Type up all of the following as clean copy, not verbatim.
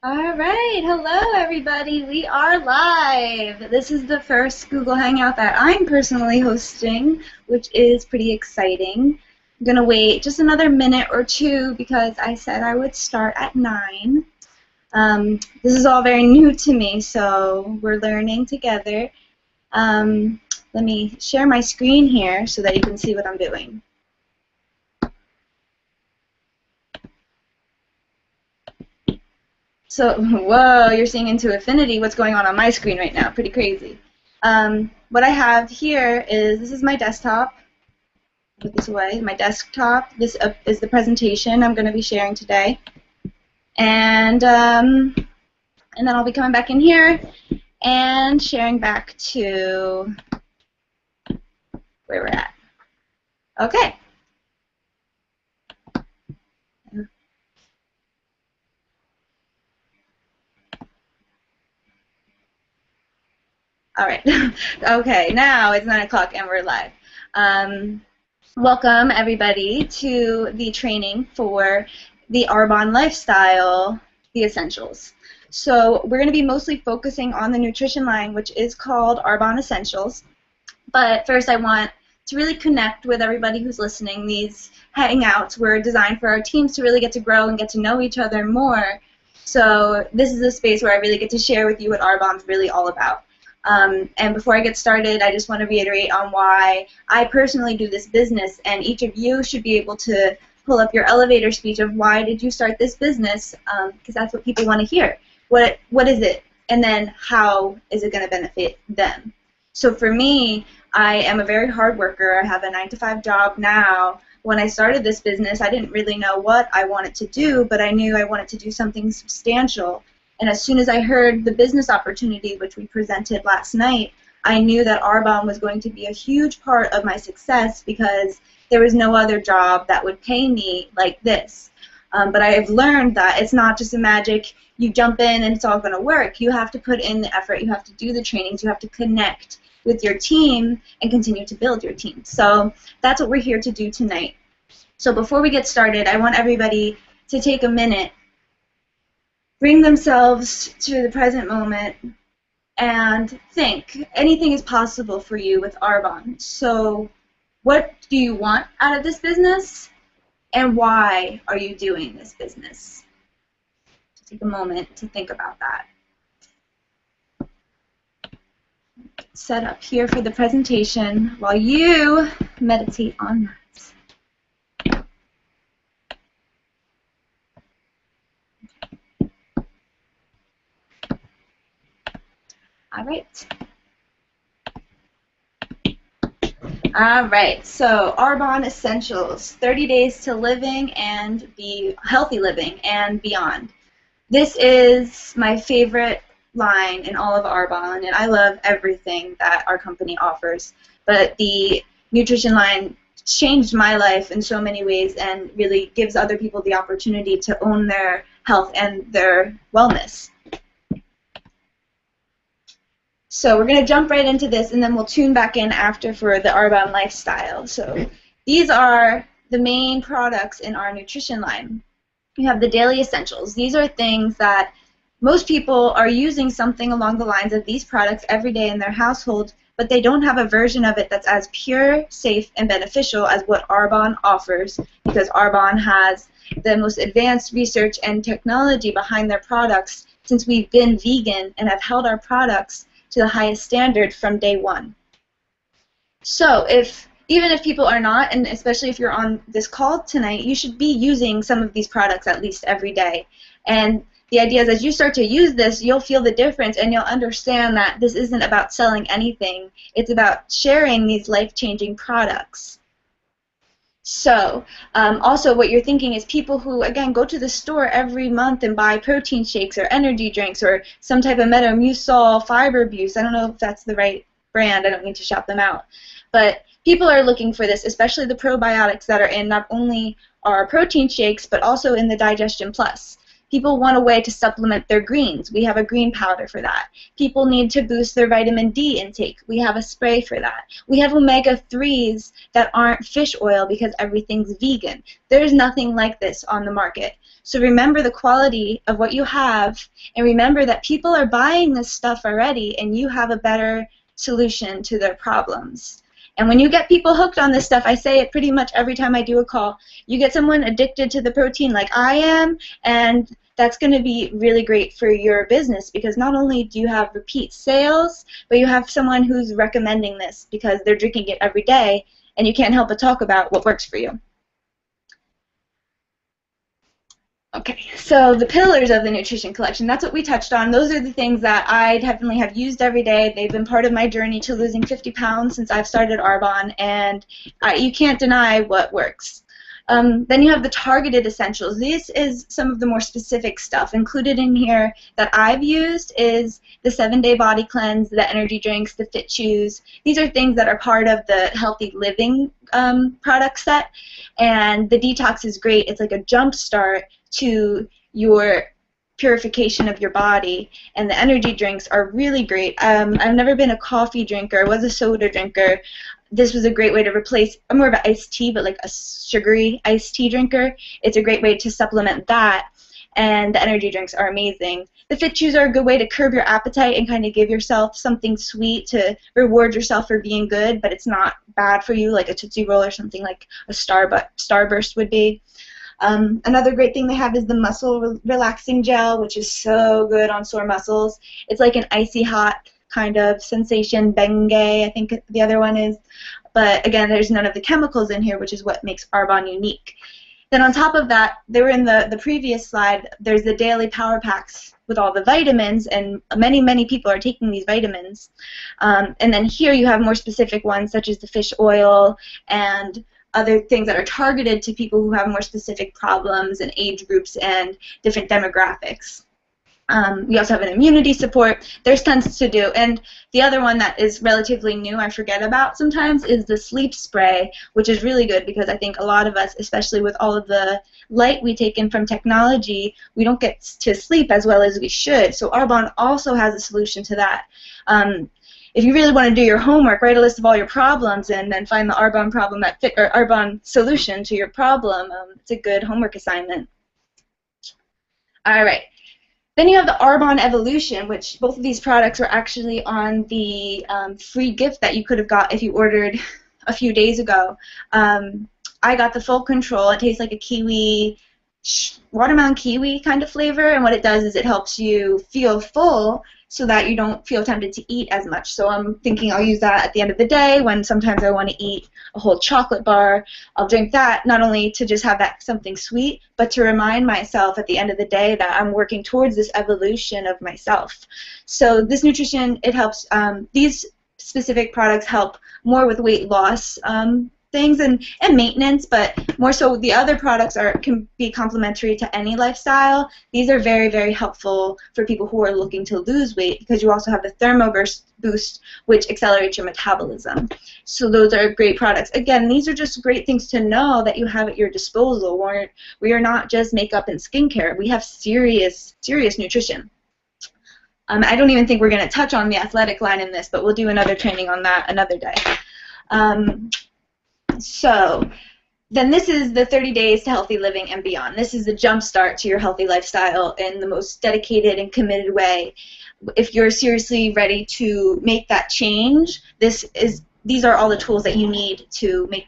All right, hello everybody. We are live. This is the first Google Hangout that I'm personally hosting, which is pretty exciting. I'm going to wait just another minute or two because I said I would start at 9. This is all very new to me, so we're learning together. Let me share my screen here so that you can see what I'm doing. So, whoa, you're seeing into infinity what's going on my screen right now. Pretty crazy. What I have here this is my desktop. Put this away. My desktop. This is the presentation I'm going to be sharing today. And then I'll be coming back in here and sharing back to where we're at. Okay. All right. Okay, now it's 9 o'clock and we're live. Welcome, everybody, to the training for the Arbonne Lifestyle, the Essentials. So we're going to be mostly focusing on the nutrition line, which is called Arbonne Essentials. But first I want to really connect with everybody who's listening. These hangouts were designed for our teams to really get to grow and get to know each other more. So this is a space where I really get to share with you what Arbonne's really all about. And before I get started, I just want to reiterate on why I personally do this business, and each of you should be able to pull up your elevator speech of why did you start this business, because that's what people want to hear. What is it, and then how is it going to benefit them? So for me, I am a very hard worker. I have a 9-to-5 job now. When I started this business, I didn't really know what I wanted to do, but I knew I wanted to do something substantial. And as soon as I heard the business opportunity, which we presented last night, I knew that Arbonne was going to be a huge part of my success because there was no other job that would pay me like this. But I have learned that it's not just a magic, you jump in and it's all going to work. You have to put in the effort, you have to do the trainings, you have to connect with your team and continue to build your team. So that's what we're here to do tonight. So before we get started, I want everybody to take a minute, bring themselves to the present moment, and think. Anything is possible for you with Arbonne. So what do you want out of this business, and why are you doing this business? Take a moment to think about that. Set up here for the presentation while you meditate on that. All right, so Arbonne Essentials, 30 days to living and be healthy living and beyond. This is my favorite line in all of Arbonne, and I love everything that our company offers, but the nutrition line changed my life in so many ways and really gives other people the opportunity to own their health and their wellness. So we're going to jump right into this, and then we'll tune back in after for the Arbonne Lifestyle. So these are the main products in our nutrition line. You have the daily essentials. These are things that most people are using something along the lines of these products every day in their household, but they don't have a version of it that's as pure, safe, and beneficial as what Arbonne offers, because Arbonne has the most advanced research and technology behind their products since we've been vegan and have held our products to the highest standard from day one. So even if people are not, and especially if you're on this call tonight, you should be using some of these products at least every day. And the idea is as you start to use this, you'll feel the difference and you'll understand that this isn't about selling anything. It's about sharing these life-changing products. So also what you're thinking is people who, again, go to the store every month and buy protein shakes or energy drinks or some type of Metamucil fiber abuse. I don't know if that's the right brand. I don't mean to shout them out. But people are looking for this, especially the probiotics that are in not only our protein shakes but also in the Digestion Plus. People want a way to supplement their greens. We have a green powder for that. People need to boost their vitamin D intake. We have a spray for that. We have omega-3s that aren't fish oil because everything's vegan. There's nothing like this on the market. So remember the quality of what you have, and remember that people are buying this stuff already, and you have a better solution to their problems. And when you get people hooked on this stuff, I say it pretty much every time I do a call, you get someone addicted to the protein like I am, and that's going to be really great for your business, because not only do you have repeat sales, but you have someone who's recommending this because they're drinking it every day, and you can't help but talk about what works for you. Okay, so the pillars of the nutrition collection, that's what we touched on. Those are the things that I definitely have used every day. They've been part of my journey to losing 50 pounds since I've started Arbonne, and you can't deny what works. Then you have the targeted essentials. This is some of the more specific stuff. Included in here that I've used is the 7-day body cleanse, the energy drinks, the fit chews. These are things that are part of the healthy living product set, and the detox is great. It's like a jump start to your purification of your body, and the energy drinks are really great. I've never been a coffee drinker. I was a soda drinker. This was a great way to replace, I'm more of an iced tea, but like a sugary iced tea drinker. It's a great way to supplement that, and the energy drinks are amazing. The fit chews are a good way to curb your appetite and kind of give yourself something sweet to reward yourself for being good, but it's not bad for you, like a Tootsie Roll or something like a Starburst would be. Another great thing they have is the muscle relaxing gel, which is so good on sore muscles. It's like an icy hot kind of sensation. Bengay, I think the other one is. But again, there's none of the chemicals in here, which is what makes Arbonne unique. Then on top of that, they were in the previous slide, there's the daily power packs with all the vitamins, and many, many people are taking these vitamins. And then here you have more specific ones, such as the fish oil and other things that are targeted to people who have more specific problems and age groups and different demographics. We also have an immunity support. There's tons to do. And the other one that is relatively new, I forget about sometimes, is the sleep spray, which is really good because I think a lot of us, especially with all of the light we take in from technology, we don't get to sleep as well as we should. So Arbonne also has a solution to that. If you really want to do your homework, write a list of all your problems and then find the Arbonne problem that fit, or Arbonne solution to your problem. It's a good homework assignment. All right. Then you have the Arbonne Evolution, which both of these products are actually on the free gift that you could have got if you ordered a few days ago. I got the full control. It tastes like a kiwi, watermelon kiwi kind of flavor, and what it does is it helps you feel full so that you don't feel tempted to eat as much. So I'm thinking I'll use that at the end of the day when sometimes I want to eat a whole chocolate bar. I'll drink that not only to just have that something sweet, but to remind myself at the end of the day that I'm working towards this evolution of myself. So this nutrition, it helps, these specific products help more with weight loss things and maintenance, but more so the other products can be complementary to any lifestyle. These are very, very helpful for people who are looking to lose weight because you also have the Thermo Boost, which accelerates your metabolism. So those are great products. Again, these are just great things to know that you have at your disposal. We are not just makeup and skincare. We have serious, serious nutrition. I don't even think we're going to touch on the athletic line in this, but we'll do another training on that another day. So then this is the 30 days to healthy living and beyond. This is the jump start to your healthy lifestyle in the most dedicated and committed way. If you're seriously ready to make that change, these are all the tools that you need to make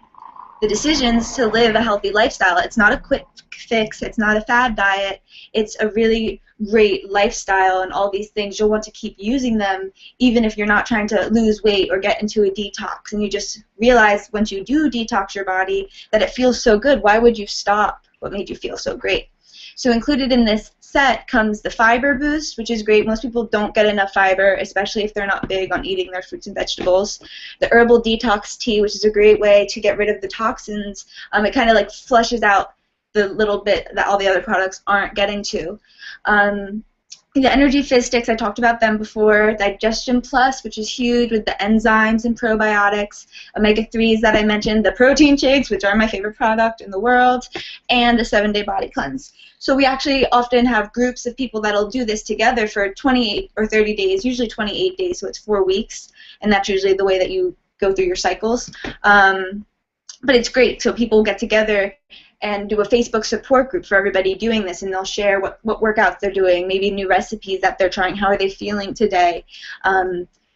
the decisions to live a healthy lifestyle. It's not a quick fix. It's not a fad diet. It's a really great lifestyle, and all these things, you'll want to keep using them even if you're not trying to lose weight or get into a detox. And you just realize once you do detox your body that it feels so good. Why would you stop what made you feel so great? So included in this set comes the fiber boost, which is great. Most people don't get enough fiber, especially if they're not big on eating their fruits and vegetables. The herbal detox tea, which is a great way to get rid of the toxins. It kind of like flushes out the little bit that all the other products aren't getting to. The Energy Fizz Sticks, I talked about them before. Digestion Plus, which is huge with the enzymes and probiotics. Omega-3s that I mentioned. The protein shakes, which are my favorite product in the world. And the 7-Day Body Cleanse. So we actually often have groups of people that'll do this together for 28 or 30 days, usually 28 days, so it's 4 weeks. And that's usually the way that you go through your cycles. But it's great, so people get together and do a Facebook support group for everybody doing this, and they'll share what workouts they're doing, maybe new recipes that they're trying, how are they feeling today.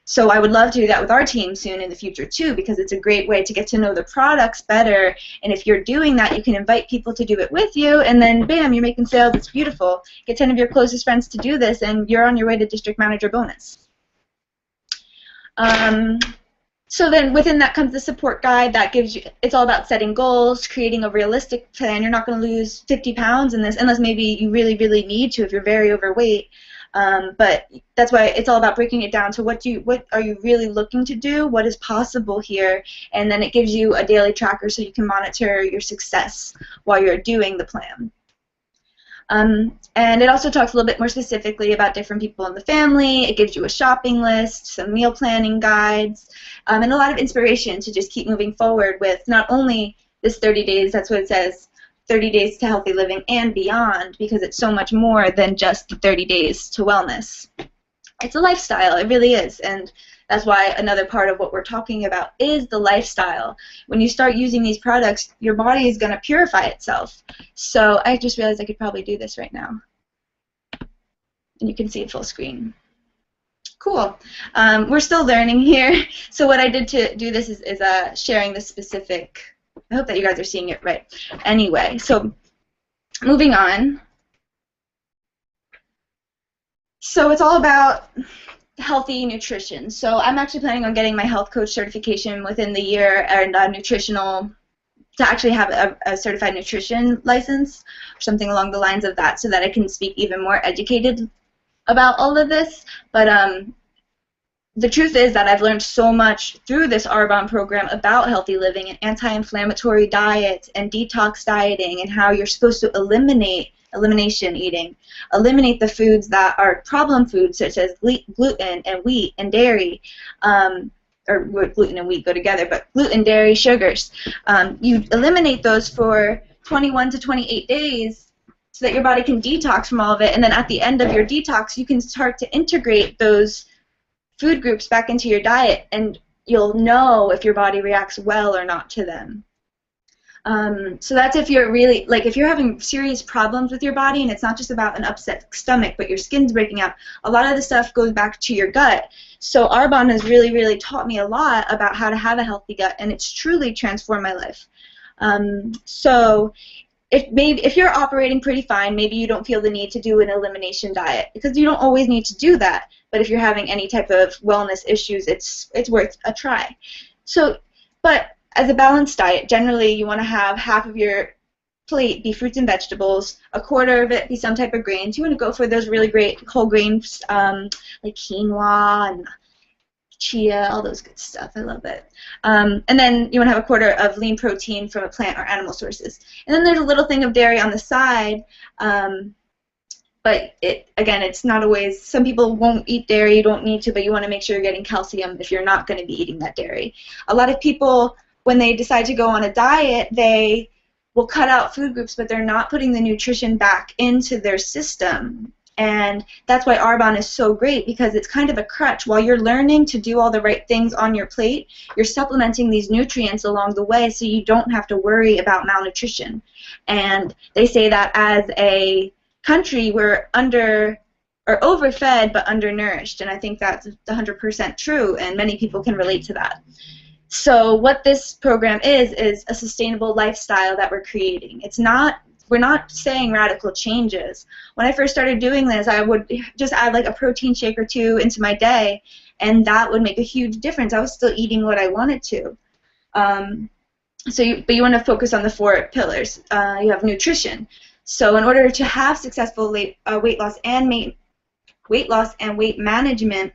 So I would love to do that with our team soon in the future too, because it's a great way to get to know the products better, and if you're doing that, you can invite people to do it with you, and then bam, you're making sales. It's beautiful. Get 10 of your closest friends to do this, and you're on your way to district manager bonus. So then within that comes the support guide that gives you, it's all about setting goals, creating a realistic plan. You're not going to lose 50 pounds in this unless maybe you really, really need to if you're very overweight. But that's why it's all about breaking it down to what are you really looking to do, what is possible here, and then it gives you a daily tracker so you can monitor your success while you're doing the plan. And it also talks a little bit more specifically about different people in the family. It gives you a shopping list, some meal planning guides, and a lot of inspiration to just keep moving forward with not only this 30 days, that's what it says, 30 days to healthy living and beyond, because it's so much more than just the 30 days to wellness. It's a lifestyle, it really is, and that's why another part of what we're talking about is the lifestyle. When you start using these products, your body is going to purify itself. So I just realized I could probably do this right now. And you can see it full screen. Cool. We're still learning here. So what I did to do this is sharing the specific. I hope that you guys are seeing it right. Anyway, so moving on. So it's all about healthy nutrition. So I'm actually planning on getting my health coach certification within the year, and nutritional, to actually have a certified nutrition license or something along the lines of that, so that I can speak even more educated about all of this. But the truth is that I've learned so much through this Arbonne program about healthy living and anti-inflammatory diet and detox dieting, and how you're supposed to elimination eating, eliminate the foods that are problem foods, such as gluten and wheat and dairy, or gluten and wheat go together, but gluten, dairy, sugars. You eliminate those for 21 to 28 days so that your body can detox from all of it, and then at the end of your detox, you can start to integrate those food groups back into your diet, and you'll know if your body reacts well or not to them. So that's if you're really, like, if you're having serious problems with your body, and it's not just about an upset stomach, but your skin's breaking out, a lot of the stuff goes back to your gut. So Arbonne has really, really taught me a lot about how to have a healthy gut, and it's truly transformed my life. So if you're operating pretty fine, maybe you don't feel the need to do an elimination diet, because you don't always need to do that. But if you're having any type of wellness issues, it's worth a try. So, but as a balanced diet, generally you want to have half of your plate be fruits and vegetables, a quarter of it be some type of grains. You want to go for those really great whole grains, like quinoa and chia, all those good stuff. I love it. And then you want to have a quarter of lean protein from a plant or animal sources. And then there's a little thing of dairy on the side. But again, it's not always, some people won't eat dairy, you don't need to, but you want to make sure you're getting calcium if you're not going to be eating that dairy. A lot of people, when they decide to go on a diet, they will cut out food groups, but they're not putting the nutrition back into their system. And that's why Arbonne is so great, because it's kind of a crutch. While you're learning to do all the right things on your plate, you're supplementing these nutrients along the way so you don't have to worry about malnutrition. And they say that as a country, we're overfed but undernourished, and I think that's 100% true, and many people can relate to that. So what this program is a sustainable lifestyle that we're creating. We're not saying radical changes. When I first started doing this, I would just add like a protein shake or two into my day, and that would make a huge difference. I was still eating what I wanted to. But you want to focus on the 4 pillars. You have nutrition. So in order to have successful weight loss and weight management,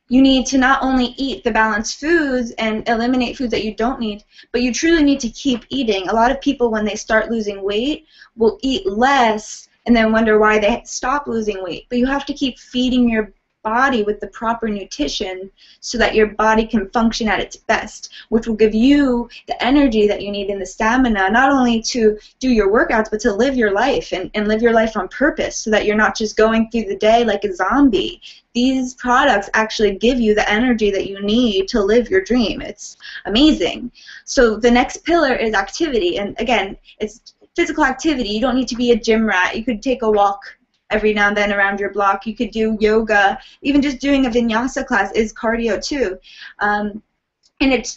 you need to not only eat the balanced foods and eliminate foods that you don't need, but you truly need to keep eating. A lot of people, when they start losing weight, will eat less and then wonder why they stop losing weight. But you have to keep feeding your body with the proper nutrition so that your body can function at its best, which will give you the energy that you need and the stamina, not only to do your workouts, but to live your life and live your life on purpose so that you're not just going through the day like a zombie. These products actually give you the energy that you need to live your dream. It's amazing. So the next pillar is activity, and again, it's physical activity. You don't need to be a gym rat. You could take a walk every now and then around your block. You could do yoga. Even just doing a vinyasa class is cardio too. And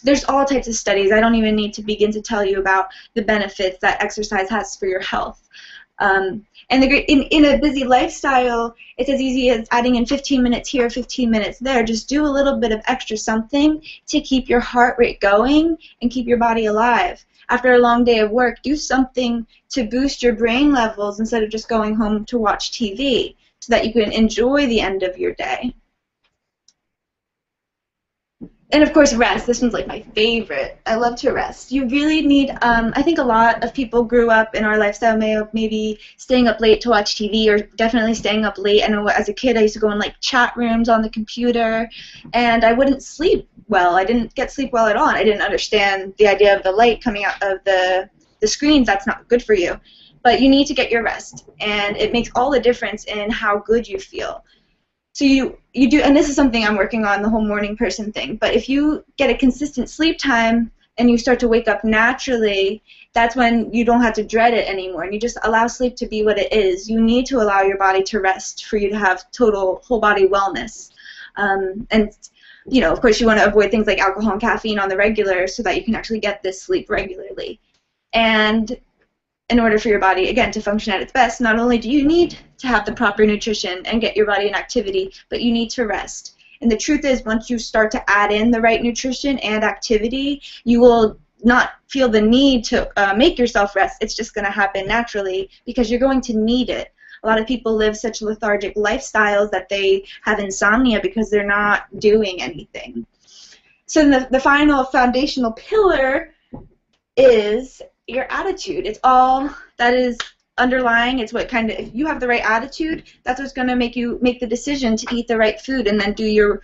there's all types of studies. I don't even need to begin to tell you about the benefits that exercise has for your health. And in a busy lifestyle, it's as easy as adding in 15 minutes here, 15 minutes there. Just do a little bit of extra something to keep your heart rate going and keep your body alive. After a long day of work, do something to boost your brain levels instead of just going home to watch TV so that you can enjoy the end of your day. And of course, rest. This one's like my favorite. I love to rest. You really need, I think a lot of people grew up in our lifestyle maybe staying up late to watch TV, or definitely staying up late. I know as a kid I used to go in like chat rooms on the computer, and I wouldn't sleep well. I didn't get sleep well at all. I didn't understand the idea of the light coming out of the screens. That's not good for you. But you need to get your rest, and it makes all the difference in how good you feel. So you do, and this is something I'm working on, the whole morning person thing, but if you get a consistent sleep time and you start to wake up naturally, that's when you don't have to dread it anymore, and you just allow sleep to be what it is. You need to allow your body to rest for you to have total whole body wellness. And you know, of course, you want to avoid things like alcohol and caffeine on the regular so that you can actually get this sleep regularly. And in order for your body, again, to function at its best, not only do you need to have the proper nutrition and get your body in activity, but you need to rest. And the truth is, once you start to add in the right nutrition and activity, you will not feel the need to make yourself rest. It's just going to happen naturally because you're going to need it. A lot of people live such lethargic lifestyles that they have insomnia because they're not doing anything. So the final foundational pillar is your attitude. It's all that is underlying. It's what kind of, if you have the right attitude, that's what's going to make you make the decision to eat the right food and then do your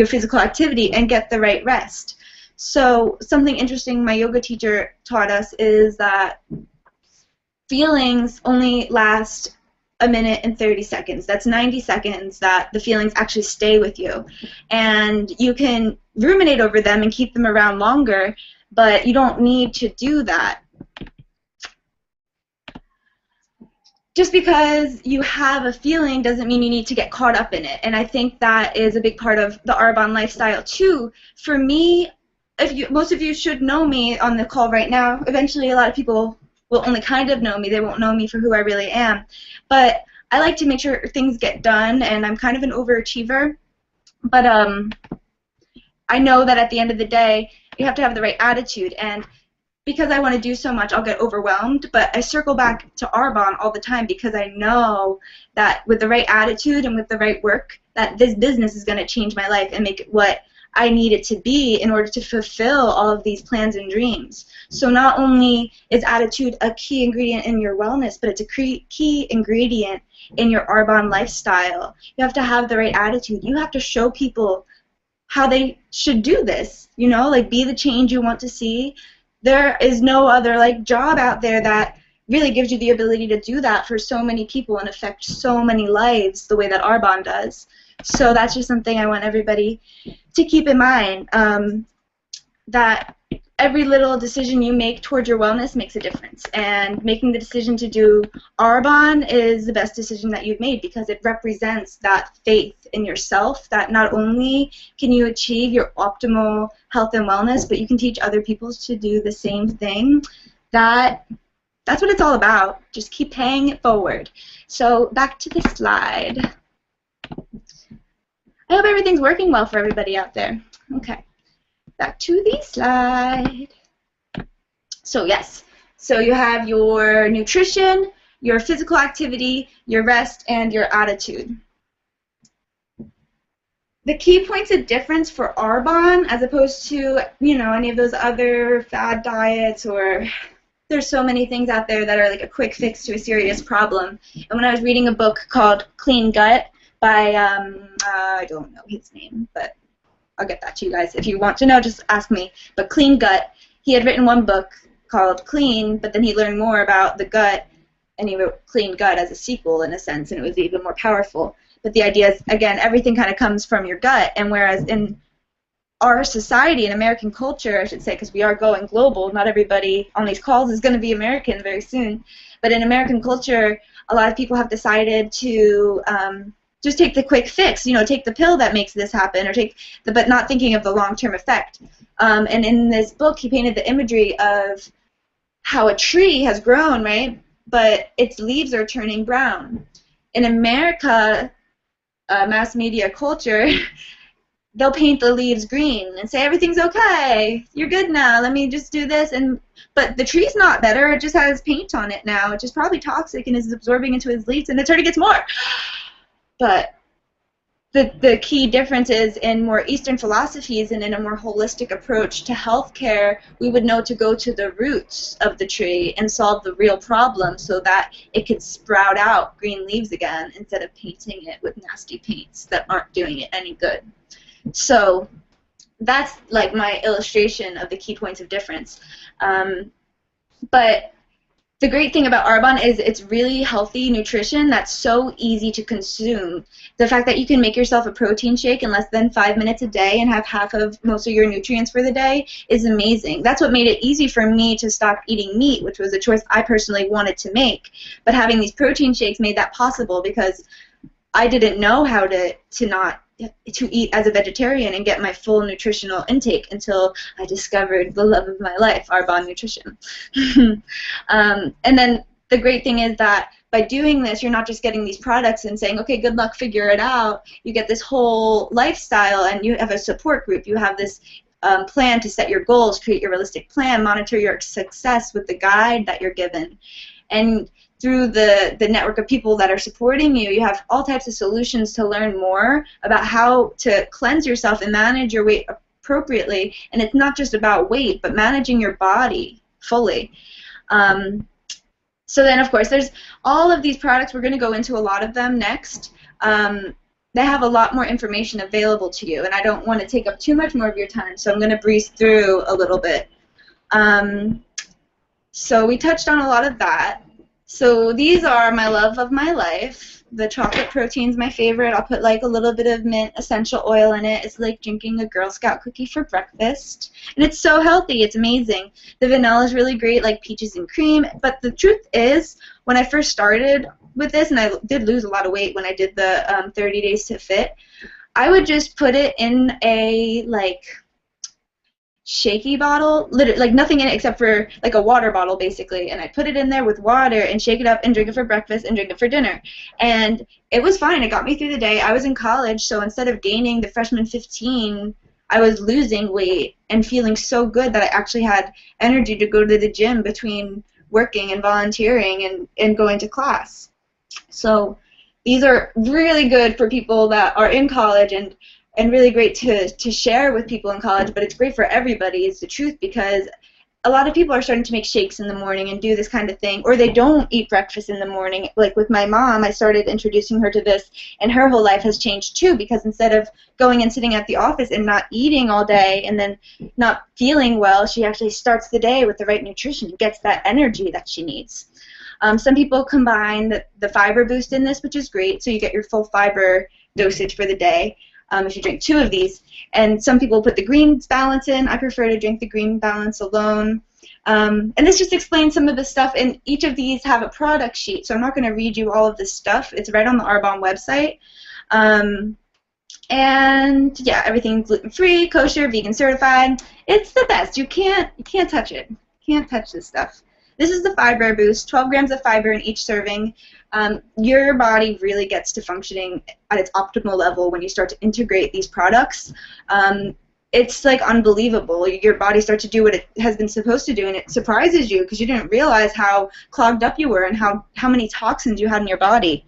physical activity and get the right rest. So something interesting my yoga teacher taught us is that feelings only last a minute and 30 seconds. That's 90 seconds that the feelings actually stay with you. And you can ruminate over them and keep them around longer, but you don't need to do that. Just because you have a feeling doesn't mean you need to get caught up in it. And I think that is a big part of the Arbonne lifestyle too. For me, most of you should know me on the call right now. Eventually a lot of people will only kind of know me. They won't know me for who I really am. But I like to make sure things get done, and I'm kind of an overachiever. But I know that at the end of the day, you have to have the right attitude. And because I want to do so much, I'll get overwhelmed, but I circle back to Arbonne all the time because I know that with the right attitude and with the right work, that this business is going to change my life and make it what I need it to be in order to fulfill all of these plans and dreams. So not only is attitude a key ingredient in your wellness, but it's a key ingredient in your Arbonne lifestyle. You have to have the right attitude. You have to show people how they should do this, you know, like be the change you want to see. There is no other like job out there that really gives you the ability to do that for so many people and affect so many lives the way that Arbonne does. So that's just something I want everybody to keep in mind, that every little decision you make towards your wellness makes a difference. And making the decision to do Arbonne is the best decision that you've made because it represents that faith in yourself that not only can you achieve your optimal health and wellness, but you can teach other people to do the same thing. That's what it's all about. Just keep paying it forward. So back to the slide. I hope everything's working well for everybody out there. Okay. Back to the slide. So yes, so you have your nutrition, your physical activity, your rest, and your attitude. The key points of difference for Arbonne as opposed to, you know, any of those other fad diets or there's so many things out there that are like a quick fix to a serious problem. And when I was reading a book called Clean Gut by, I don't know his name, but I'll get that to you guys. If you want to know, just ask me. But Clean Gut, he had written one book called Clean, but then he learned more about the gut, and he wrote Clean Gut as a sequel in a sense, and it was even more powerful. But the idea is, again, everything kind of comes from your gut, and whereas in our society, in American culture, I should say, because we are going global, not everybody on these calls is going to be American very soon, but in American culture, a lot of people have decided to just take the quick fix, you know, take the pill that makes this happen, or but not thinking of the long-term effect. And in this book, he painted the imagery of how a tree has grown, right, but its leaves are turning brown. In America, mass media culture, they'll paint the leaves green and say everything's okay, you're good now, let me just do this, but the tree's not better, it just has paint on it now, which is probably toxic and is absorbing into its leaves, and it already gets more. But the key difference is in more Eastern philosophies and in a more holistic approach to healthcare, we would know to go to the roots of the tree and solve the real problem so that it could sprout out green leaves again instead of painting it with nasty paints that aren't doing it any good. So that's like my illustration of the key points of difference. But the great thing about Arbonne is it's really healthy nutrition that's so easy to consume. The fact that you can make yourself a protein shake in less than 5 minutes a day and have half of most of your nutrients for the day is amazing. That's what made it easy for me to stop eating meat, which was a choice I personally wanted to make. But having these protein shakes made that possible because I didn't know how to eat as a vegetarian and get my full nutritional intake until I discovered the love of my life, Arbonne Nutrition. And then the great thing is that by doing this, you're not just getting these products and saying, okay, good luck, figure it out. You get this whole lifestyle, and you have a support group. You have this plan to set your goals, create your realistic plan, monitor your success with the guide that you're given. And through the network of people that are supporting you, you have all types of solutions to learn more about how to cleanse yourself and manage your weight appropriately. And it's not just about weight, but managing your body fully. So then, of course, there's all of these products. We're going to go into a lot of them next. They have a lot more information available to you, and I don't want to take up too much more of your time, so I'm going to breeze through a little bit. So we touched on a lot of that. So these are my love of my life. The chocolate protein's my favorite. I'll put like a little bit of mint essential oil in it. It's like drinking a Girl Scout cookie for breakfast. And it's so healthy. It's amazing. The vanilla is really great, like peaches and cream. But the truth is, when I first started with this, and I did lose a lot of weight when I did the 30 Days to Fit, I would just put it in a like shaky bottle, literally like nothing in it except for like a water bottle basically, and I put it in there with water and shake it up and drink it for breakfast and drink it for dinner, and it was fine. It got me through the day. I was in college, so instead of gaining the freshman 15, I was losing weight and feeling so good that I actually had energy to go to the gym between working and volunteering and going to class. So these are really good for people that are in college and really great to share with people in college, but it's great for everybody, is the truth, because a lot of people are starting to make shakes in the morning and do this kind of thing, or they don't eat breakfast in the morning. Like with my mom, I started introducing her to this, and her whole life has changed too, because instead of going and sitting at the office and not eating all day and then not feeling well, she actually starts the day with the right nutrition and gets that energy that she needs. Some people combine the fiber boost in this, which is great, so you get your full fiber dosage for the day. If you drink 2 of these. And some people put the greens balance in. I prefer to drink the green balance alone. And this just explains some of the stuff. And each of these have a product sheet, so I'm not going to read you all of this stuff. It's right on the Arbonne website. And yeah, everything's gluten-free, kosher, vegan certified. It's the best. You can't touch it. You can't touch this stuff. This is the fiber boost, 12 grams of fiber in each serving. Your body really gets to functioning at its optimal level when you start to integrate these products. It's like unbelievable. Your body starts to do what it has been supposed to do, and it surprises you because you didn't realize how clogged up you were and how many toxins you had in your body.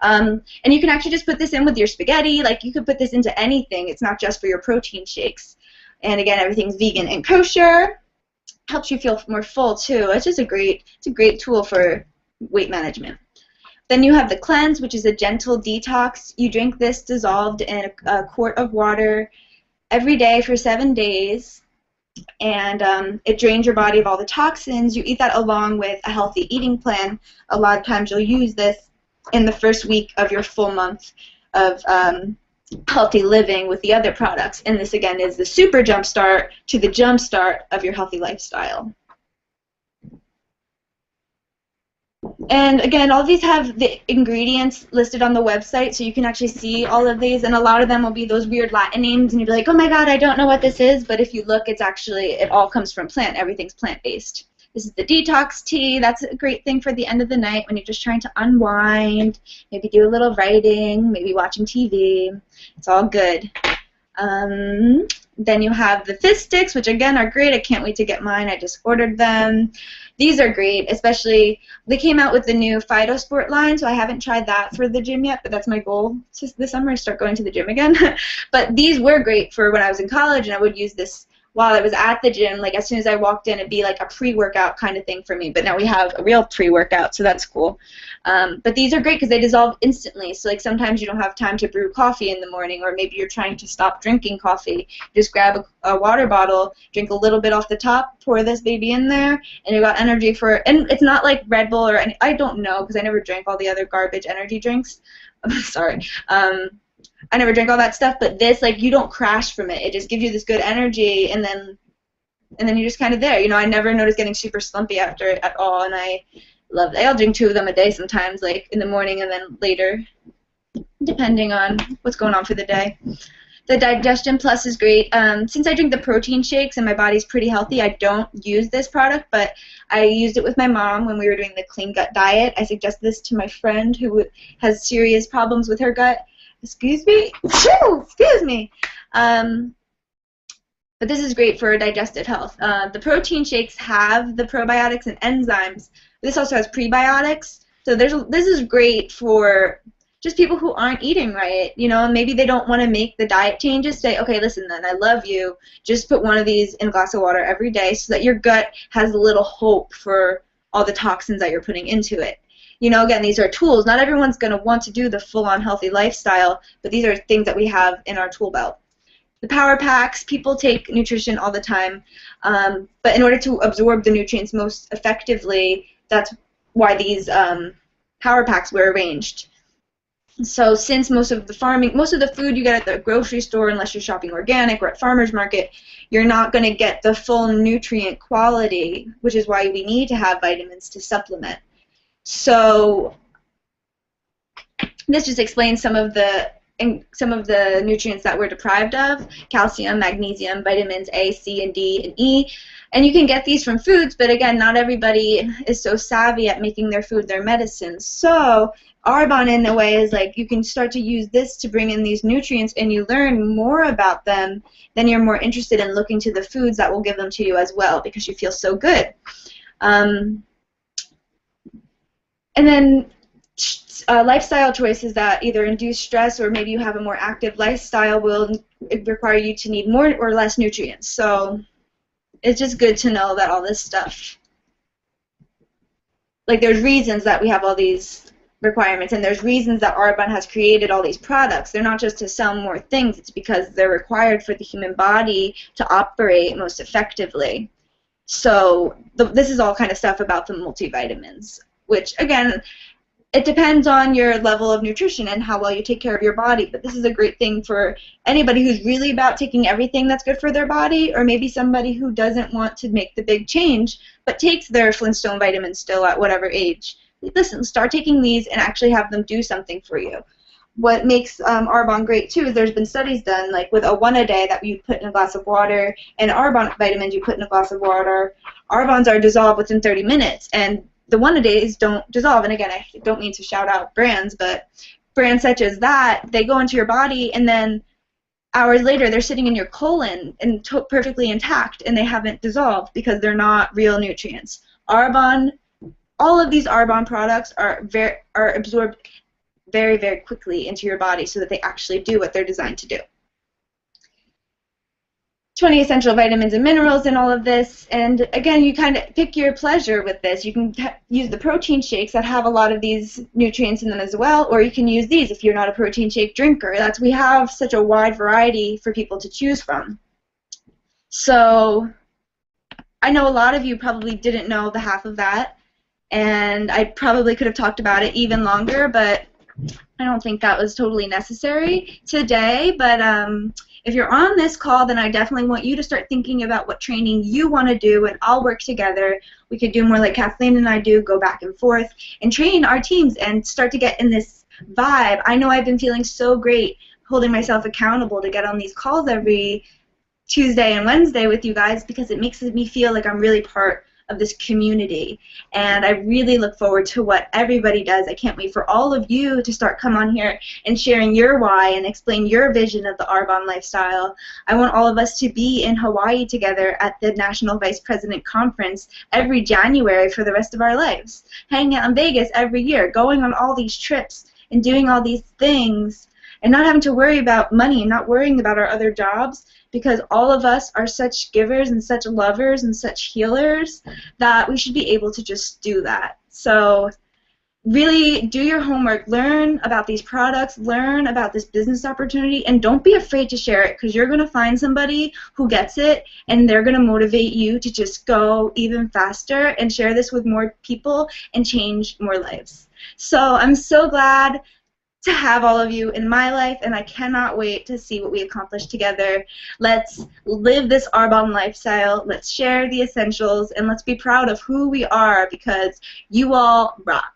And you can actually just put this in with your spaghetti. Like, you could put this into anything. It's not just for your protein shakes. And again, everything's vegan and kosher. helps you feel more full too. It's a great tool for weight management. Then you have the cleanse, which is a gentle detox. You drink this dissolved in a quart of water every day for 7 days, and it drains your body of all the toxins. You eat that along with a healthy eating plan. A lot of times you'll use this in the first week of your full month of healthy living with the other products. And this, again, is the super jump start to the jump start of your healthy lifestyle. And again, all of these have the ingredients listed on the website, so you can actually see all of these, and a lot of them will be those weird Latin names, and you'll be like, oh my god, I don't know what this is, but if you look, it's actually, it all comes from plant. Everything's plant-based. This is the detox tea. That's a great thing for the end of the night when you're just trying to unwind, maybe do a little writing, maybe watching TV. It's all good. Then you have the fizz sticks, which again are great. I can't wait to get mine. I just ordered them. These are great, especially they came out with the new Phytosport line, so I haven't tried that for the gym yet, but that's my goal this summer, to start going to the gym again. But these were great for when I was in college, and I would use this while I was at the gym. Like, as soon as I walked in, it'd be like a pre-workout kind of thing for me, but now we have a real pre-workout, so that's cool. But these are great because they dissolve instantly, so like sometimes you don't have time to brew coffee in the morning, or maybe you're trying to stop drinking coffee. Just grab a water bottle, drink a little bit off the top, pour this baby in there, and you got energy for, and it's not like Red Bull or any, I don't know because I never drank all the other garbage energy drinks. Sorry. I never drank all that stuff, but this, like, you don't crash from it. It just gives you this good energy, and then you're just kind of there. You know, I never noticed getting super slumpy after it at all, and I love it. I'll drink 2 of them a day sometimes, like in the morning and then later, depending on what's going on for the day. The Digestion Plus is great. Since I drink the protein shakes and my body's pretty healthy, I don't use this product, but I used it with my mom when we were doing the clean gut diet. I suggested this to my friend who has serious problems with her gut. Excuse me? Excuse me. But this is great for digestive health. The protein shakes have the probiotics and enzymes. This also has prebiotics. So this is great for just people who aren't eating right. You know, maybe they don't want to make the diet changes. Say, okay, listen then, I love you. Just put one of these in a glass of water every day so that your gut has a little hope for all the toxins that you're putting into it. You know, again, these are tools. Not everyone's going to want to do the full-on healthy lifestyle, but these are things that we have in our tool belt. The power packs, people take nutrition all the time, but in order to absorb the nutrients most effectively, that's why these power packs were arranged. So since most of the food you get at the grocery store, unless you're shopping organic or at farmer's market, you're not going to get the full nutrient quality, which is why we need to have vitamins to supplement. So this just explains some of the nutrients that we're deprived of: calcium, magnesium, vitamins A, C, and D, and E. And you can get these from foods, but again, not everybody is so savvy at making their food their medicine. So Arbonne, in a way, is like you can start to use this to bring in these nutrients, and you learn more about them, then you're more interested in looking to the foods that will give them to you as well, because you feel so good. And then lifestyle choices that either induce stress or maybe you have a more active lifestyle will require you to need more or less nutrients. So it's just good to know that all this stuff, like, there's reasons that we have all these requirements, and there's reasons that Arbonne has created all these products. They're not just to sell more things. It's because they're required for the human body to operate most effectively. So this is all kind of stuff about the multivitamins, which, again, it depends on your level of nutrition and how well you take care of your body, but this is a great thing for anybody who's really about taking everything that's good for their body, or maybe somebody who doesn't want to make the big change but takes their Flintstone vitamins still at whatever age. Listen, start taking these and actually have them do something for you. What makes Arbonne great, too, is there's been studies done, like with a 1-a-day that you put in a glass of water, and Arbonne vitamins you put in a glass of water. Arbonnes are dissolved within 30 minutes, and the 1-a-days don't dissolve. And again, I don't mean to shout out brands, but brands such as that, they go into your body, and then hours later they're sitting in your colon and perfectly intact, and they haven't dissolved because they're not real nutrients. Arbonne, all of these Arbonne products are absorbed very, very quickly into your body so that they actually do what they're designed to do. 20 essential vitamins and minerals in all of this. And again, you kind of pick your pleasure with this. You can use the protein shakes that have a lot of these nutrients in them as well, or you can use these if you're not a protein shake drinker. We have such a wide variety for people to choose from. So I know a lot of you probably didn't know the half of that, and I probably could have talked about it even longer, but I don't think that was totally necessary today. But if you're on this call, then I definitely want you to start thinking about what training you want to do, and all work together. We could do more like Kathleen and I do, go back and forth, and train our teams and start to get in this vibe. I know I've been feeling so great holding myself accountable to get on these calls every Tuesday and Wednesday with you guys, because it makes me feel like I'm really part of this community, and I really look forward to what everybody does. I can't wait for all of you to start come on here and sharing your why and explain your vision of the Arbonne lifestyle. I want all of us to be in Hawaii together at the National Vice President Conference every January for the rest of our lives, hanging out in Vegas every year, going on all these trips and doing all these things, and not having to worry about money and not worrying about our other jobs, because all of us are such givers and such lovers and such healers that we should be able to just do that. So really do your homework, learn about these products, learn about this business opportunity, and don't be afraid to share it, because you're going to find somebody who gets it, and they're going to motivate you to just go even faster and share this with more people and change more lives. So I'm so glad to have all of you in my life, and I cannot wait to see what we accomplish together. Let's live this Arbonne lifestyle, let's share the essentials, and let's be proud of who we are, because you all rock.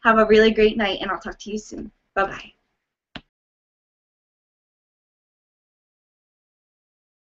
Have a really great night, and I'll talk to you soon. Bye-bye.